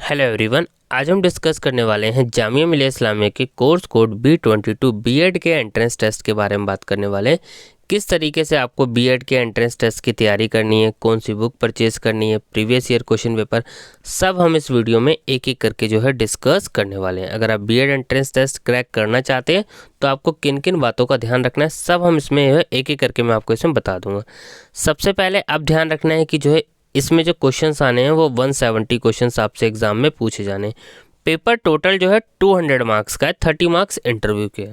Hello everyone, आज हम discuss करने वाले हैं जामिया मिलिया इस्लामिया के कोर्स कोड B22 बीएड के एंट्रेंस टेस्ट के बारे में बात करने वाले हैं। किस तरीके से आपको बीएड के एंट्रेंस टेस्ट की तैयारी करनी है, कौन सी बुक परचेज करनी है, प्रीवियस ईयर क्वेश्चन पेपर, सब हम इस वीडियो में एक एक करके जो है डिस्कस करने वाले हैं। अगर आप बीएड एंट्रेंस टेस्ट क्रैक करना चाहते हैं तो आपको किन किन बातों का ध्यान रखना है, सब हम इसमें एक एक करके मैं आपको इसमें बता दूंगा। सबसे पहले आप ध्यान रखना है कि जो है इसमें जो क्वेश्चंस आने हैं वो 170 क्वेश्चंस आपसे एग्जाम में पूछे जाने हैं। पेपर टोटल जो है 200 मार्क्स का है, 30 मार्क्स इंटरव्यू के।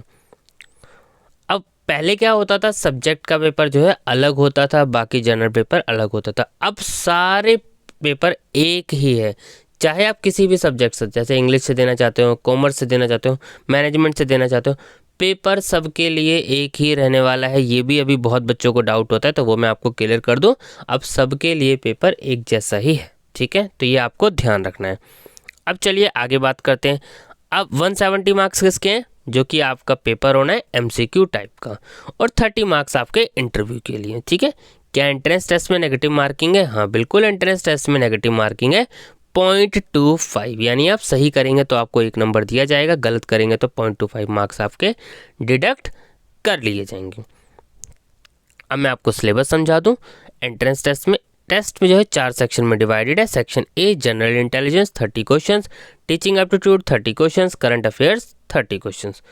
अब पहले क्या होता था, सब्जेक्ट का पेपर जो है अलग होता था, बाकी जनरल पेपर अलग होता था। अब सारे पेपर एक ही है, चाहे आप किसी भी सब्जेक्ट से, जैसे इंग्लिश से देना चाहते हो, कॉमर्स से देना चाहते हो, मैनेजमेंट से देना चाहते हो, पेपर सबके लिए एक ही रहने वाला है। ये भी अभी बहुत बच्चों को डाउट होता है, तो वो मैं आपको क्लियर कर दूं। अब सबके लिए पेपर एक जैसा ही है, ठीक है, तो ये आपको ध्यान रखना है। अब चलिए आगे बात करते हैं। अब 170 मार्क्स किसके हैं, जो कि आपका पेपर होना है MCQ टाइप का, और 30 मार्क्स आपके इंटरव्यू के लिए, ठीक है। क्या एंट्रेंस टेस्ट में नेगेटिव मार्किंग है? हाँ बिल्कुल, एंट्रेंस टेस्ट में नेगेटिव मार्किंग है 0.25, यानी आप सही करेंगे तो आपको 1 नंबर दिया जाएगा, गलत करेंगे तो 0.25 मार्क्स आपके डिडक्ट कर लिए जाएंगे। अब मैं आपको सिलेबस समझा दूं। एंट्रेंस टेस्ट में जो है 4 सेक्शन में डिवाइडेड है। Section a general intelligence 30 questions, teaching aptitude 30 questions, current affairs 30 questions,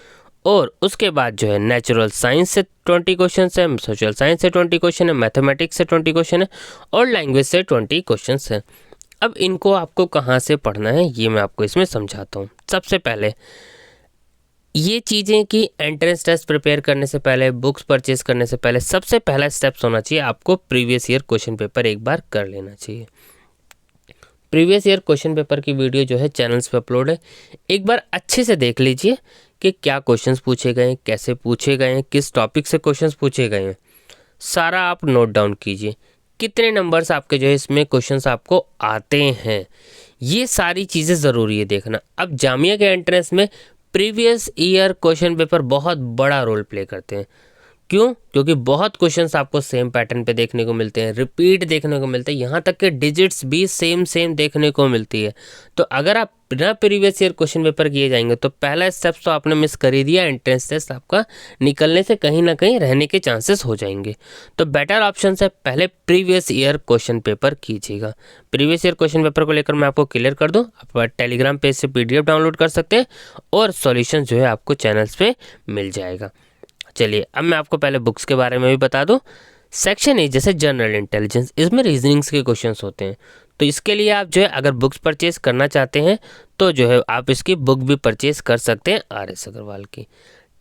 और उसके बाद जो है नेचुरल साइंस से 20 क्वेश्चन है, सोशल साइंस से 20 क्वेश्चन है, मैथमेटिक्स से 20 क्वेश्चन है, और लैंग्वेज से 20 क्वेश्चन है। अब इनको आपको कहाँ से पढ़ना है ये मैं आपको इसमें समझाता हूँ। सबसे पहले ये चीज़ें कि एंट्रेंस टेस्ट प्रिपेयर करने से पहले, बुक्स परचेज करने से पहले, सबसे पहला स्टेप्स होना चाहिए आपको प्रीवियस ईयर क्वेश्चन पेपर एक बार कर लेना चाहिए। प्रीवियस ईयर क्वेश्चन पेपर की वीडियो जो है चैनल्स पे अपलोड है, एक बार अच्छे से देख लीजिए कि क्या क्वेश्चंस पूछे गए हैं, कैसे पूछे गए हैं, किस टॉपिक से क्वेश्चंस पूछे गए हैं, सारा आप नोट डाउन कीजिए। कितने नंबर्स आपके जो है इसमें क्वेश्चंस आपको आते हैं, ये सारी चीज़ें ज़रूरी है देखना। अब जामिया के एंट्रेंस में प्रीवियस ईयर क्वेश्चन पेपर बहुत बड़ा रोल प्ले करते हैं। क्यों? क्योंकि बहुत क्वेश्चंस आपको सेम पैटर्न पे देखने को मिलते हैं, रिपीट देखने को मिलते हैं, यहाँ तक कि डिजिट्स भी सेम देखने को मिलती है। तो अगर आप बिना प्रीवियस ईयर क्वेश्चन पेपर किए जाएंगे तो पहला स्टेप तो आपने मिस कर ही दिया, एंट्रेंस टेस्ट आपका निकलने से कहीं ना कहीं रहने के चांसेस हो जाएंगे। तो बेटर ऑप्शन है पहले प्रीवियस ईयर क्वेश्चन पेपर कीजिएगा। प्रीवियस ईयर क्वेश्चन पेपर को लेकर मैं आपको क्लियर कर दूँ, आप टेलीग्राम पेज से PDF डाउनलोड कर सकते हैं, और सॉल्यूशन जो है आपको चैनल्स पे मिल जाएगा। चलिए अब मैं आपको पहले बुक्स के बारे में भी बता दूं। सेक्शन ए जैसे जनरल इंटेलिजेंस, इसमें रीजनिंग्स के क्वेश्चंस होते हैं, तो इसके लिए आप जो है अगर बुक्स परचेज करना चाहते हैं तो जो है आप इसकी बुक भी परचेज कर सकते हैं RS अग्रवाल की।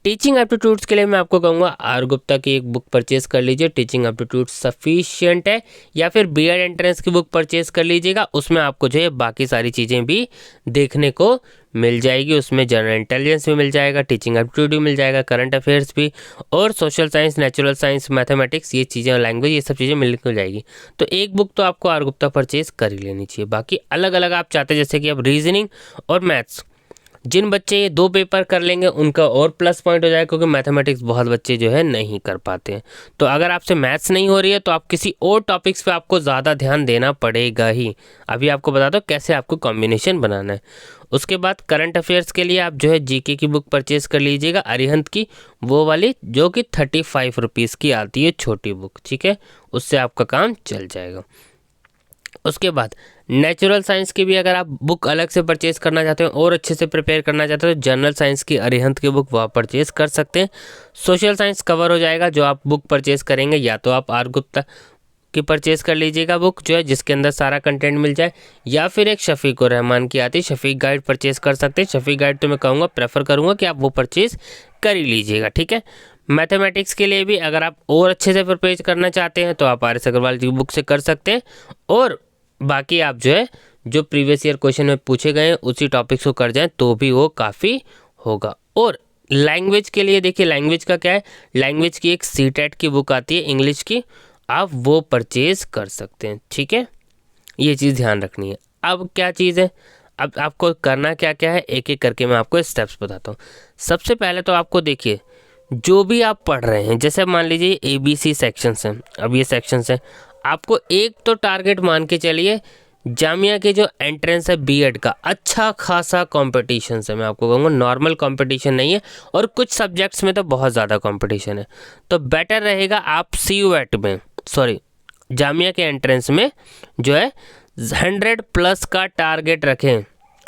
टीचिंग एप्टीट्यूड्स के लिए मैं आपको कहूँगा R गुप्ता की एक बुक परचेज कर लीजिए, टीचिंग एप्टीट्यूड सफिशिएंट है, या फिर बीएड एंट्रेंस की बुक परचेज कर लीजिएगा, उसमें आपको जो है बाकी सारी चीज़ें भी देखने को मिल जाएगी। उसमें जनरल इंटेलिजेंस भी मिल जाएगा, टीचिंग एप्टीट्यूड भी मिल जाएगा, करंट अफेयर्स भी, और social science, natural science, mathematics, ये चीज़ें, लैंग्वेज, ये सब चीज़ें मिल जाएगी। तो एक बुक तो आपको R गुप्ता परचेज कर ही लेनी चाहिए। बाकी अलग अलग आप चाहते हैं, जैसे कि अब रीजनिंग और मैथ्स, जिन बच्चे ये 2 पेपर कर लेंगे उनका और प्लस पॉइंट हो जाएगा, क्योंकि मैथमेटिक्स बहुत बच्चे जो है नहीं कर पाते हैं। तो अगर आपसे मैथ्स नहीं हो रही है तो आप किसी और टॉपिक्स पे आपको ज़्यादा ध्यान देना पड़ेगा ही। अभी आपको बता दो कैसे आपको कॉम्बिनेशन बनाना है। उसके बाद करंट अफेयर्स के लिए आप जो है GK की बुक परचेज कर लीजिएगा, अरिहंत की, वो वाली जो कि 35 रुपीज़ की आती है, छोटी बुक, ठीक है, उससे आपका काम चल जाएगा। उसके बाद नेचुरल साइंस की भी अगर आप बुक अलग से परचेज करना चाहते हो और अच्छे से प्रिपेयर करना चाहते हो तो जनरल साइंस की अरिहंत की बुक वहाँ परचेज कर सकते हैं। सोशल साइंस कवर हो जाएगा जो आप बुक परचेज करेंगे, या तो आप R गुप्ता की परचेज कर लीजिएगा बुक जो है जिसके अंदर सारा कंटेंट मिल जाए, या फिर एक शफीक उर रहमान की आती है शफीक गाइड परचेज कर सकते हैं। शफीक गाइड तो मैं कहूँगा, प्रेफर करूँगा कि आप वो परचेज कर ही लीजिएगा, ठीक है। मैथमेटिक्स के लिए भी अगर आप और अच्छे से प्रिपेयर करना चाहते हैं तो आप RS अग्रवाल की बुक से कर सकते हैं, और बाकी आप जो है जो प्रीवियस ईयर क्वेश्चन में पूछे गए हैं उसी टॉपिक्स को कर जाएं तो भी वो काफ़ी होगा। और लैंग्वेज के लिए देखिए, लैंग्वेज का क्या है, लैंग्वेज की एक CTET की बुक आती है इंग्लिश की, आप वो परचेज कर सकते हैं, ठीक है। ये चीज़ ध्यान रखनी है। अब क्या चीज़ है, अब आपको करना क्या क्या है, एक एक करके मैं आपको स्टेप्स बताता हूँ। सबसे पहले तो आपको देखिए जो भी आप पढ़ रहे हैं, जैसे मान लीजिए ABC सेक्शंस हैं, अब ये सेक्शंस हैं, आपको एक तो टारगेट मान के चलिए जामिया की जो एंट्रेंस है बीएड का, अच्छा खासा कंपटीशन है, मैं आपको कहूँगा नॉर्मल कंपटीशन नहीं है, और कुछ सब्जेक्ट्स में तो बहुत ज़्यादा कंपटीशन है। तो बेटर रहेगा आप CUET में, सॉरी जामिया के एंट्रेंस में जो है 100+ का टारगेट रखें।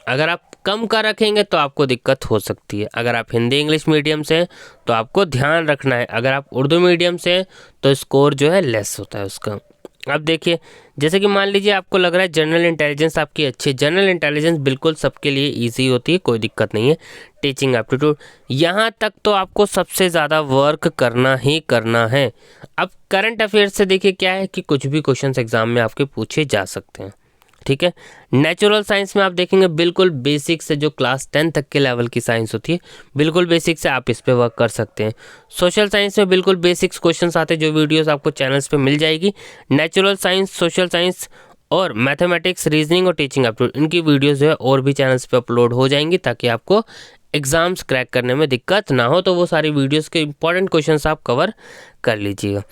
अगर आप कम का रखेंगे तो आपको दिक्कत हो सकती है। अगर आप हिंदी इंग्लिश मीडियम से हैं तो आपको ध्यान रखना है, अगर आप उर्दू मीडियम से हैं तो स्कोर जो है लेस होता है उसका। अब देखिए, जैसे कि मान लीजिए आपको लग रहा है जनरल इंटेलिजेंस आपकी अच्छी है, जनरल इंटेलिजेंस बिल्कुल सबके लिए इजी होती है, कोई दिक्कत नहीं है। टीचिंग एप्टीट्यूड यहाँ तक तो आपको सबसे ज़्यादा वर्क करना ही करना है। अब करंट अफेयर्स से देखिए क्या है कि कुछ भी क्वेश्चंस एग्जाम में आपके पूछे जा सकते हैं, ठीक है। नेचुरल साइंस में आप देखेंगे बिल्कुल बेसिक से, जो क्लास 10 तक के लेवल की साइंस होती है, बिल्कुल बेसिक से आप इस पे वर्क कर सकते हैं। सोशल साइंस में बिल्कुल बेसिक्स क्वेश्चंस आते हैं, जो वीडियोस आपको चैनल्स पे मिल जाएगी। नेचुरल साइंस, सोशल साइंस और मैथमेटिक्स, रीजनिंग और टीचिंग एप्टीट्यूड, इनकी वीडियोस जो है और भी चैनल्स पे अपलोड हो जाएंगी, ताकि आपको एग्जाम्स क्रैक करने में दिक्कत ना हो। तो वो सारी वीडियोस के इंपॉर्टेंट क्वेश्चंस आप कवर कर लीजिएगा।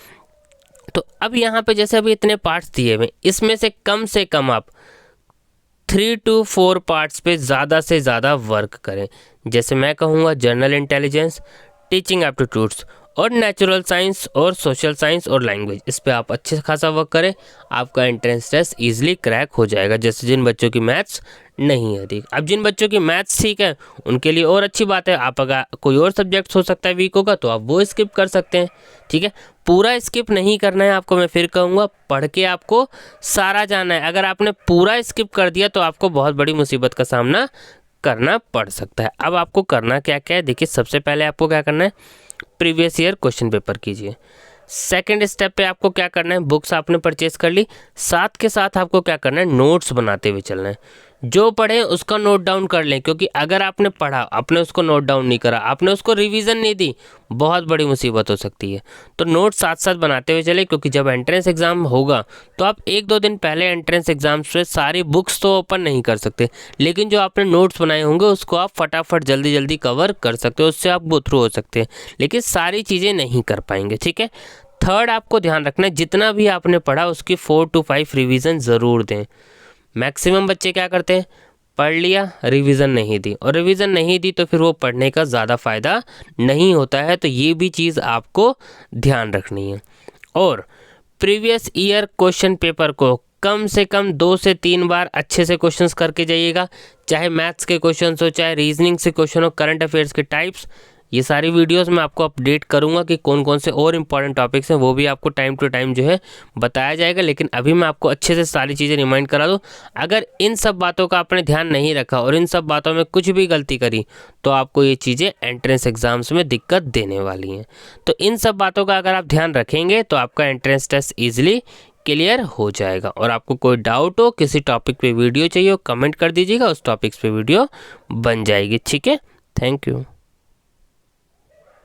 तो अब यहाँ पे जैसे अभी इतने पार्ट्स दिए हुए, इसमें से कम आप 3 to 4 पार्ट्स पे ज़्यादा से ज़्यादा वर्क करें। जैसे मैं कहूँगा जनरल इंटेलिजेंस, टीचिंग एप्टीट्यूड्स और नेचुरल साइंस और सोशल साइंस और लैंग्वेज, इस पे आप अच्छे खासा वर्क करें, आपका एंट्रेंस टेस्ट इजीली क्रैक हो जाएगा। जैसे जिन बच्चों की मैथ्स नहीं है ठीक, अब जिन बच्चों की मैथ्स ठीक है उनके लिए और अच्छी बात है, आप अगर कोई और सब्जेक्ट हो सकता है वीक होगा तो आप वो स्किप कर सकते हैं, ठीक है। पूरा स्किप नहीं करना है आपको, मैं फिर कहूँगा पढ़ के आपको सारा जाना है। अगर आपने पूरा स्किप कर दिया तो आपको बहुत बड़ी मुसीबत का सामना करना पड़ सकता है। अब आपको करना क्या क्या है, देखिए सबसे पहले आपको क्या करना है, प्रीवियस ईयर क्वेश्चन पेपर कीजिए। सेकंड स्टेप पे आपको क्या करना है, बुक्स आपने परचेज कर ली, साथ के साथ आपको क्या करना है, नोट्स बनाते हुए चलना है। जो पढ़े उसका नोट डाउन कर लें, क्योंकि अगर आपने पढ़ा, आपने उसको नोट डाउन नहीं करा, आपने उसको रिवीजन नहीं दी, बहुत बड़ी मुसीबत हो सकती है। तो नोट साथ साथ बनाते हुए चले, क्योंकि जब एंट्रेंस एग्जाम होगा तो आप 1-2 दिन पहले एंट्रेंस एग्जाम से सारी बुक्स तो ओपन नहीं कर सकते, लेकिन जो आपने नोट्स बनाए होंगे उसको आप फटाफट जल्दी जल्दी कवर कर सकते हो, उससे आप गो थ्रू हो सकते हैं, लेकिन सारी चीज़ें नहीं कर पाएंगे, ठीक है। थर्ड आपको ध्यान रखना है, जितना भी आपने पढ़ा उसकी 4 to 5 रिवीजन ज़रूर दें। मैक्सिमम बच्चे क्या करते हैं, पढ़ लिया रिवीजन नहीं दी, और रिवीजन नहीं दी तो फिर वो पढ़ने का ज़्यादा फ़ायदा नहीं होता है। तो ये भी चीज़ आपको ध्यान रखनी है। और प्रीवियस ईयर क्वेश्चन पेपर को कम से कम 2 से 3 बार अच्छे से क्वेश्चंस करके जाइएगा, चाहे मैथ्स के क्वेश्चंस हो, चाहे रीजनिंग से क्वेश्चन हो, करंट अफेयर्स के टाइप्स। ये सारी वीडियोस मैं आपको अपडेट करूंगा कि कौन कौन से और इम्पॉर्टेंट टॉपिक्स हैं, वो भी आपको टाइम टू टाइम जो है बताया जाएगा। लेकिन अभी मैं आपको अच्छे से सारी चीज़ें रिमाइंड करा दूँ, अगर इन सब बातों का आपने ध्यान नहीं रखा और इन सब बातों में कुछ भी गलती करी तो आपको ये चीज़ें एंट्रेंस एग्जाम्स में दिक्कत देने वाली हैं। तो इन सब बातों का अगर आप ध्यान रखेंगे तो आपका एंट्रेंस टेस्ट ईजिली क्लियर हो जाएगा। और आपको कोई डाउट हो, किसी टॉपिक पे वीडियो चाहिए हो, कमेंट कर दीजिएगा, उस टॉपिक्स पे वीडियो बन जाएगी, ठीक है। Thank you.